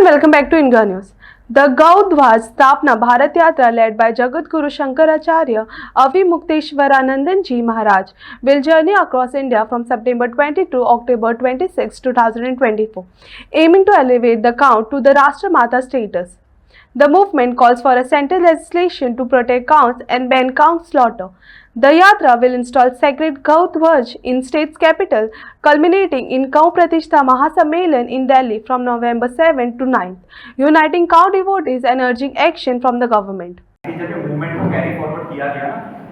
welcome back to India News. The Gaudhwaj Stapna Bharat Yatra led by Jagat Guru Shankaracharya Avimukteswaranandan Ji Maharaj will journey across India from September 20 to October 26, 2024, aiming to elevate the count to the Rashtramata status. The movement calls for a central legislation to protect cows and ban cow slaughter. The Yatra will install sacred Gau Dhwaj in state's capital, culminating in Gau Pratishtha Mahasammelan in Delhi from November 7 to 9th, uniting cow devotees and urging action from the government. जब ये movement को carry forward किया गया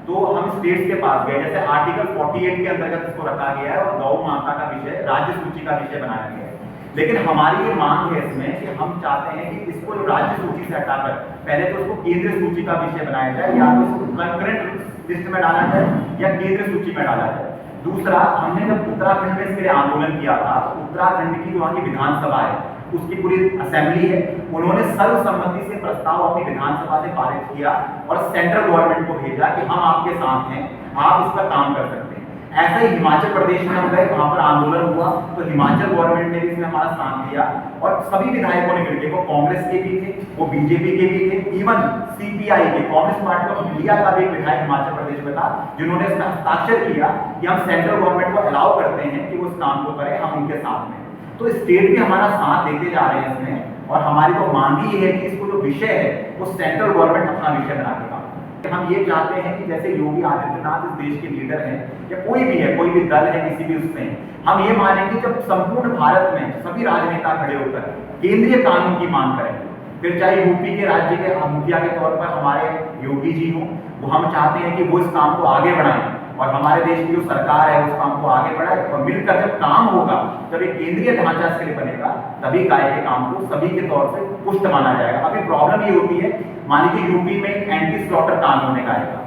तो हम states के पास गए, जैसे आर्टिकल 48 के अंतर्गत इसको रखा गया है और गौ माता का विषय राज्य सूची का विषय बनाया गया है। लेकिन हमारी ये मांग है इसमें कि हम चाहते हैं कि इसको जो राज्य सूची से हटाकर पहले तो उसको केंद्रीय सूची का विषय बनाया जाए, या तो इसको कंकरेंट लिस्ट में डाला जाए या केंद्रीय सूची में डाला जाए। दूसरा, हमने जब उत्तराखंड में इसके लिए आंदोलन किया था तो उत्तराखंड की जो वहाँ की विधानसभा है उसकी पूरी असेंबली है, उन्होंने सर्वसम्मति से प्रस्ताव अपनी विधानसभा से पारित किया और सेंट्रल गवर्नमेंट को भेजा कि हम आपके साथ हैं, आप इस पर काम कर सकते हैं। ऐसे ही हिमाचल प्रदेश में हम गए, वहां पर आंदोलन हुआ तो हिमाचल गवर्नमेंट ने भी इसमें हमारा साथ दिया और सभी विधायकों ने मिलकर, वो कांग्रेस के भी थे, वो बीजेपी के भी थे, इवन सीपीआई के, कांग्रेस पार्टी ऑफ इंडिया का भी एक विधायक हिमाचल प्रदेश में था, जिन्होंने इसमें हस्ताक्षर किया कि हम सेंट्रल गवर्नमेंट को अलाउ करते हैं कि वो इस काम को करें, हम उनके साथ में। तो स्टेट भी हमारा साथ देते जा रहे हैं इसमें, और हमारी तो मांग ही है कि इसको जो विषय है वो सेंट्रल गवर्नमेंट अपना विषय बना के काम। हम ये चाहते हैं कि जैसे योगी आदित्यनाथ इस देश के लीडर हैं या कोई भी है, कोई भी दल है किसी भी उसमें, हम ये मानेंगे जब संपूर्ण भारत में सभी राजनेता खड़े होकर केंद्रीय कानून की मांग करेंगे, फिर चाहे यूपी के राज्य के मुखिया के तौर पर हमारे योगी जी हों, वो हम चाहते हैं कि वो इस काम को आगे बढ़ाएं और हमारे देश की जो सरकार है उस काम को आगे बढ़ाए, और मिलकर जब काम होगा, जब एक केंद्रीय ढांचा इसके लिए बनेगा, तभी गाय के काम को सभी के तौर से पुष्ट माना जाएगा। अभी प्रॉब्लम ये होती है, मान लीजिए यूपी में एंटी स्लॉटर कानून है गाय का,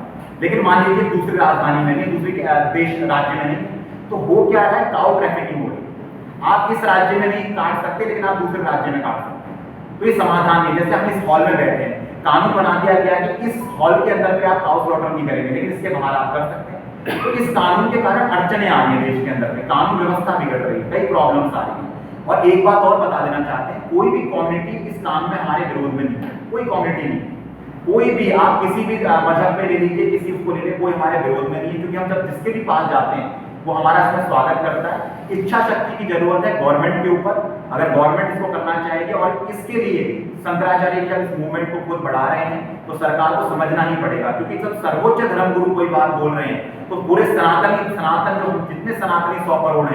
लेकिन मान लीजिए दूसरी राजधानी में नहीं, दूसरे देश राज्य में नहीं, तो हो क्या रहा है, काउ ट्रैफिकिंग हो रही है। आप इस राज्य में नहीं काट सकते लेकिन आप दूसरे राज्य में काट सकते हैं, तो ये समाधान नहीं। जैसे हम इस हॉल में बैठे हैं, कानून बना दिया गया कि इस हॉल के अंदर पे आप काउ स्लॉटर नहीं करेंगे, लेकिन इसके बाहर आप कर सकते हैं। तो इस कानून के कारण अड़चने आ रही है देश के अंदर में, कानून व्यवस्था बिगड़ रही है, कई प्रॉब्लम्स आ रही है। और एक बात और बता देना चाहते हैं, कोई भी कम्युनिटी इस काम में हमारे विरोध में नहीं है, कोई कम्युनिटी नहीं, कोई भी, आप किसी भी मजहब में ले लीजिए, किसी को ले लीजिए, कोई हमारे विरोध में नहीं है, क्योंकि हम जब जिसके भी पास जाते हैं वो हमारा इसमें स्वागत करता है। इच्छा शक्ति की जरूरत है गवर्नमेंट के ऊपर, अगर गवर्नमेंट इसको करना चाहेगी, और इसके लिए शंकराचार्य जब इस मूवमेंट को खुद बढ़ा रहे हैं तो सरकार को समझना ही पड़ेगा, क्योंकि जब सर्वोच्च धर्म गुरु कोई बात बोल रहे हैं तो पूरे सनातन जो जितने सनातनी 100 करोड़ हैं